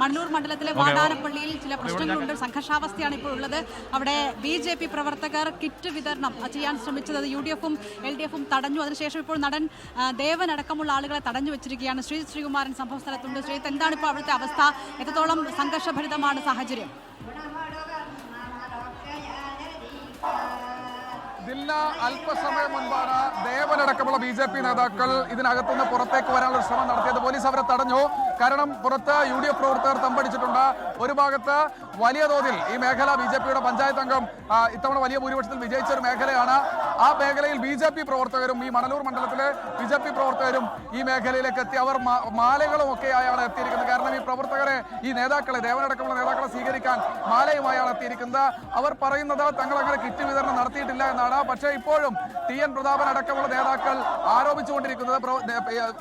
മണ്ണൂർ മണ്ഡലത്തിലെ വാടാനപ്പള്ളിയിൽ ചില പ്രശ്നങ്ങളുണ്ട്. സംഘർഷാവസ്ഥയാണ് ഇപ്പോൾ ഉള്ളത്. അവിടെ BJP പ്രവർത്തകർ കിറ്റ് വിതരണം ചെയ്യാൻ ശ്രമിച്ചത് UDF-ഉം LDF-ഉം തടഞ്ഞു. അതിനുശേഷം ഇപ്പോൾ നടൻ ദേവൻ അടക്കമുള്ള ആളുകളെ തടഞ്ഞു വെച്ചിരിക്കുകയാണ്. ശ്രീകുമാരൻ സംഭവ സ്ഥലത്തുണ്ട്. ശ്രീജിത്ത്, എന്താണ് ഇപ്പോൾ അവിടുത്തെ അവസ്ഥ? എത്രത്തോളം സംഘർഷഭരിതമാണ് സാഹചര്യം? അല്പസമയം മുൻപാണ് ദേവനടക്കമുള്ള BJP നേതാക്കൾ ഇതിനകത്തുനിന്ന് പുറത്തേക്ക് വരാനുള്ള ശ്രമം നടത്തിയത്. പോലീസ് അവരെ തടഞ്ഞു. കാരണം പുറത്ത് UDF പ്രവർത്തകർ തമ്പടിച്ചിട്ടുണ്ട്. ഒരു ഭാഗത്ത് വലിയ തോതിൽ ഈ മേഖല BJP-യുടെ പഞ്ചായത്ത് അംഗം ഇത്തവണ വലിയ ഭൂരിപക്ഷത്തിൽ വിജയിച്ച ഒരു മേഖലയാണ്. ആ മേഖലയിൽ BJP പ്രവർത്തകരും ഈ മണലൂർ മണ്ഡലത്തിലെ BJP പ്രവർത്തകരും ഈ മേഖലയിലേക്ക് എത്തി. അവർ മാലകളും ഒക്കെയായാണ് എത്തിയിരിക്കുന്നത്. കാരണം ഈ പ്രവർത്തകരെ, ഈ നേതാക്കളെ, ദേവനടക്കമുള്ള നേതാക്കളെ സ്വീകരിക്കാൻ മാലയുമായാണ് എത്തിയിരിക്കുന്നത്. അവർ പറയുന്നത് തങ്ങൾ അങ്ങനെ കിറ്റ് വിതരണം നടത്തിയിട്ടില്ല എന്നാണ്. പക്ഷേ ഇപ്പോഴും TN പ്രതാപൻ അടക്കമുള്ള നേതാക്കൾ ആരോപിച്ചുകൊണ്ടിരിക്കുന്നത്,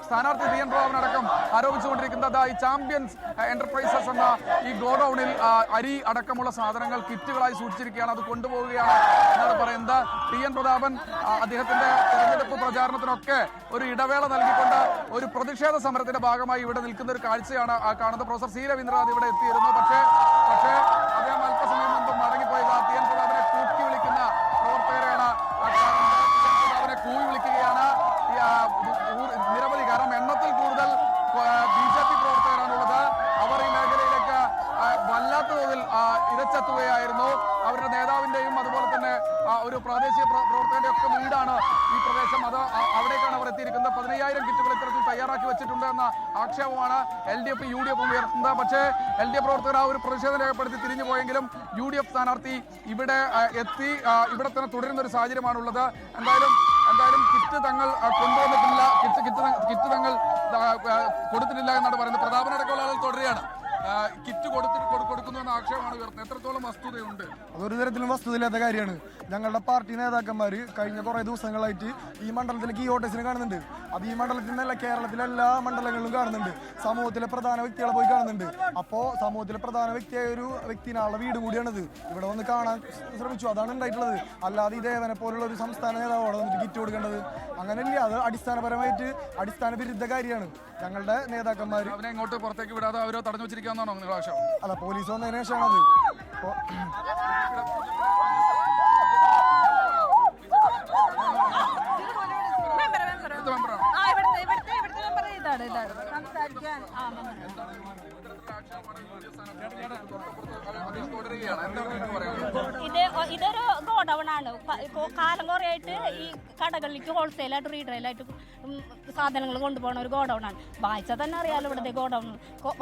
സ്ഥാനാർത്ഥി TN പ്രതാപൻ അടക്കം ആരോപിച്ചുകൊണ്ടിരിക്കുന്നത് ഈ ചാമ്പ്യൻസ് എന്റർപ്രൈസസ് എന്ന ഈ ഗോഡൌണിൽ അരി അടക്കമുള്ള സാധനങ്ങൾ കിറ്റുകളായി സൂക്ഷിച്ചിരിക്കുകയാണ്, അത് കൊണ്ടുപോവുകയാണ് എന്നാണ് പറയുന്നത്. TN പ്രതാപൻ അദ്ദേഹത്തിന്റെ തെരഞ്ഞെടുപ്പ് പ്രചാരണത്തിനൊക്കെ ഒരു ഇടവേള നൽകിക്കൊണ്ട് ഒരു പ്രതിഷേധ സമരത്തിന്റെ ഭാഗമായി ഇവിടെ നിൽക്കുന്ന ഒരു കാഴ്ചയാണ് കാണുന്നത്. Professor C. രവീന്ദ്രനാഥ് ഇവിടെ എത്തിയിരുന്നു. പക്ഷേ അദ്ദേഹം അല്പസമയം മുമ്പ് മടങ്ങിപ്പോയത് TN പ്രതാപനെ കൂക്കി വിളിക്കുന്ന പ്രവർത്തകരെയാണ്. കൂവി വിളിക്കുകയാണ് നിരവധി. കാരണം എണ്ണത്തിൽ കൂടുതൽ BJP പ്രവർത്തകരാണുള്ളത്. അവർ ഈ മേഖലയിലേക്ക് വല്ലാത്ത തോതിൽ ഇരച്ചെത്തുകയായിരുന്നു. അവരുടെ നേതാവിന്റെയും അതുപോലെ തന്നെ ഒരു പ്രാദേശിക പ്രവർത്തകന്റെ ഒക്കെ വീടാണ് ഈ പ്രദേശം. അവിടേക്കാണ് അവർ എത്തിയിരിക്കുന്നത്. 15,000 കിറ്റുകൾ ഇത്തരത്തിൽ തയ്യാറാക്കി വെച്ചിട്ടുണ്ട് എന്ന ആക്ഷേപമാണ് LDF UDF-ഉം ഉയർത്തുന്നത്. പക്ഷേ LDF പ്രവർത്തകർ ആ ഒരു പ്രതിഷേധം രേഖപ്പെടുത്തി തിരിഞ്ഞു പോയെങ്കിലും UDF സ്ഥാനാർത്ഥി ഇവിടെ എത്തി. ഇവിടെ തന്നെ തുടരുന്ന ഒരു സാഹചര്യമാണുള്ളത്. എന്തായാലും കിറ്റ് തങ്ങൾ കൊണ്ടുവന്നിട്ടില്ല, കിറ്റ് തങ്ങൾ കൊടുത്തിട്ടില്ല എന്നാണ് പറയുന്നത്. പ്രതാപനടക്കമുള്ള ആളുകൾ തുടരുകയാണ്. കിറ്റ് കൊടുക്കുന്നു എന്ന ആക്ഷേപമാണ് ഉയർത്തുന്നത്. എത്രത്തോളം വസ്തുതയുണ്ട്? അതൊരു തരത്തിലും വസ്തുതയില്ലാത്ത കാര്യമാണ്. ഞങ്ങളുടെ പാർട്ടി നേതാക്കന്മാർ കഴിഞ്ഞ കുറേ ദിവസങ്ങളായിട്ട് ഈ മണ്ഡലത്തിലേക്ക് ഈ വോട്ടേഴ്സിനെ കാണുന്നുണ്ട്. അത് ഈ മണ്ഡലത്തിൽ നിന്നല്ല, കേരളത്തിലെ എല്ലാ മണ്ഡലങ്ങളിലും കാണുന്നുണ്ട്. സമൂഹത്തിലെ പ്രധാന വ്യക്തികളെ പോയി കാണുന്നുണ്ട്. അപ്പോൾ സമൂഹത്തിലെ പ്രധാന വ്യക്തിയായ ഒരു വ്യക്തിനാളുടെ വീട് കൂടിയാണിത്. ഇവിടെ വന്ന് കാണാൻ ശ്രമിച്ചു, അതാണ് ഉണ്ടായിട്ടുള്ളത്. അല്ലാതെ ഈ ദേവനെ പോലുള്ള ഒരു സംസ്ഥാന നേതാവോടെ വന്നിട്ട് കിറ്റ് കൊടുക്കേണ്ടത് അങ്ങനെയല്ല. അത് അടിസ്ഥാനപരമായിട്ട് അടിസ്ഥാന വിരുദ്ധ കാര്യമാണ്. ഞങ്ങളുടെ നേതാക്കന്മാർ അവനെ ഇങ്ങോട്ട് പുറത്തേക്ക് വിടാതെ അവരോ തടഞ്ഞു വെച്ചിരിക്കാന്നാണോ നിങ്ങളുടെ ആവശ്യം? അല്ല, പോലീസ് വന്നതിന് ശേഷമാണത്. ഇതൊരു ഗോഡൌൺ ആണ്. കാലം കുറയായിട്ട് ഈ കടകളിലേക്ക് ഹോൾസെയിലായിട്ട് റീറ്റെയിലായിട്ട് സാധനങ്ങൾ കൊണ്ടുപോകുന്ന ഒരു ഗോഡൌൺ ആണ്. വായിച്ചാൽ തന്നെ അറിയാലോ ഇവിടുത്തെ ഗോഡൌൺ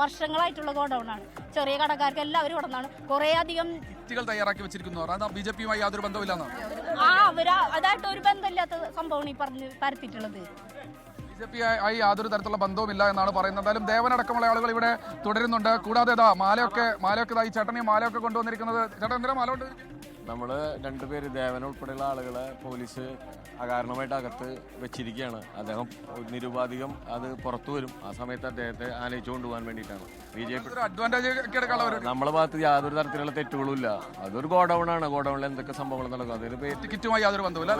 വർഷങ്ങളായിട്ടുള്ള ഗോഡൌൺ ആണ്. ചെറിയ കടക്കാർക്ക് എല്ലാവരും ഇവിടെ നിന്നാണ് കുറേ അധികം തയ്യാറാക്കി വെച്ചിരിക്കുന്നു. BJP-യുമായി യാതൊരു ബന്ധമില്ലെന്നോ? അതായിട്ട് ഒരു ബന്ധമില്ലാത്ത സംഭവമാണ് ഈ പറഞ്ഞ് പരത്തിയിട്ടുള്ളത്. BJP-യായി യാതൊരു തരത്തിലുള്ള ബന്ധവുമില്ല എന്നാണ് പറയുന്നത്. എന്തായാലും ദേവനടക്കമുള്ള ആളുകൾ ഇവിടെ തുടരുന്നുണ്ട്. കൂടാതെ മാലയൊക്കെ ഈ ചേട്ടനെ മാലയൊക്കെ കൊണ്ടുവന്നിരിക്കുന്നത്. ചേട്ടൻ എന്തിനാ മാല കൊണ്ട്? നമ്മള് രണ്ടുപേര് ദേവൻ ഉൾപ്പെടെയുള്ള ആളുകളെ പോലീസ് അകാരണമായിട്ട് അകത്ത് വെച്ചിരിക്കുകയാണ്. അദ്ദേഹം നിരുപാധികം അത് പുറത്തു വരും. ആ സമയത്ത് അദ്ദേഹത്തെ ആനയിച്ചു കൊണ്ടുപോകാൻ വേണ്ടിയിട്ടാണ്. BJP നമ്മളെ ഭാഗത്ത് യാതൊരു തരത്തിലുള്ള തെറ്റുകളും ഇല്ല. അതൊരു ഗോഡൌൺ ആണ്. ഗോഡൌണിൽ എന്തൊക്കെ സംഭവങ്ങൾ നടക്കും. അതൊരു കിറ്റുമായി യാതൊരു ബന്ധവുമില്ല.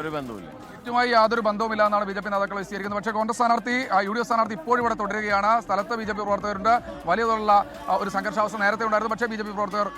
കിറ്റുമായി യാതൊരു ബന്ധവുമില്ല എന്നാണ് BJP നേതാക്കൾ വിശദീകരിക്കുന്നത്. പക്ഷേ കോൺഗ്രസ് സ്ഥാനാർത്ഥി UDF സ്ഥാനാർത്ഥി ഇപ്പോഴും ഇവിടെ തുടരുകയാണ്. സ്ഥലത്ത് BJP പ്രവർത്തകരുണ്ട്. വലിയ തോതിലുള്ള ഒരു സംഘർഷാവസ്ഥ നേരത്തെ ഉണ്ടായിരുന്നു. പക്ഷേ BJP പ്രവർത്തകർ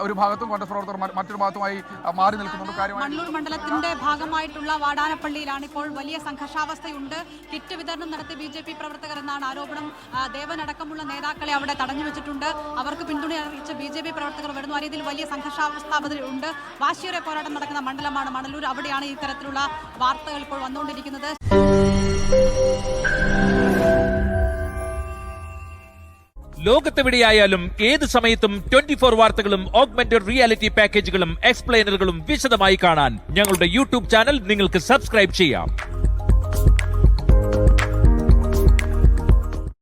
ഒരു ഭാഗത്തും കോൺഗ്രസ് പ്രവർത്തകർ മറ്റൊരു ഭാഗത്തുമായി മാറി നിൽക്കുന്നുണ്ട്. മണ്ണൂർ മണ്ഡലത്തിന്റെ ഭാഗമായിട്ടുള്ള വാടാനപ്പള്ളിയിലാണ് ഇപ്പോൾ വലിയ സംഘർഷാവസ്ഥയുണ്ട്. കിറ്റ് വിതരണം നടത്തി BJP പ്രവർത്തകർ എന്നാണ് ആരോപണം. ദേവൻ അടക്കമുള്ള നേതാക്കളെ അവിടെ തടഞ്ഞു വെച്ചിട്ടുണ്ട്. അവർക്ക് പിന്തുണ അറിയിച്ച് BJP പ്രവർത്തകർ വരുന്നു. ആ രീതിയിൽ വലിയ സംഘർഷാവസ്ഥ ഉണ്ട്. വാശിയേറിയ പോരാട്ടം നടക്കുന്ന മണ്ഡലമാണ് മണലൂർ. അവിടെയാണ് ഇത്തരത്തിലുള്ള വാർത്തകൾ ഇപ്പോൾ വന്നുകൊണ്ടിരിക്കുന്നത്. ലോകത്തെവിടെയായാലും ഏത് സമയത്തും 24 വാർത്തകളും ഓഗ്മെന്റഡ് റിയാലിറ്റി പാക്കേജുകളും എക്സ്പ്ലെയിനറുകളും വിശദമായി കാണാൻ ഞങ്ങളുടെ YouTube ചാനൽ നിങ്ങൾക്ക് സബ്സ്ക്രൈബ് ചെയ്യാം.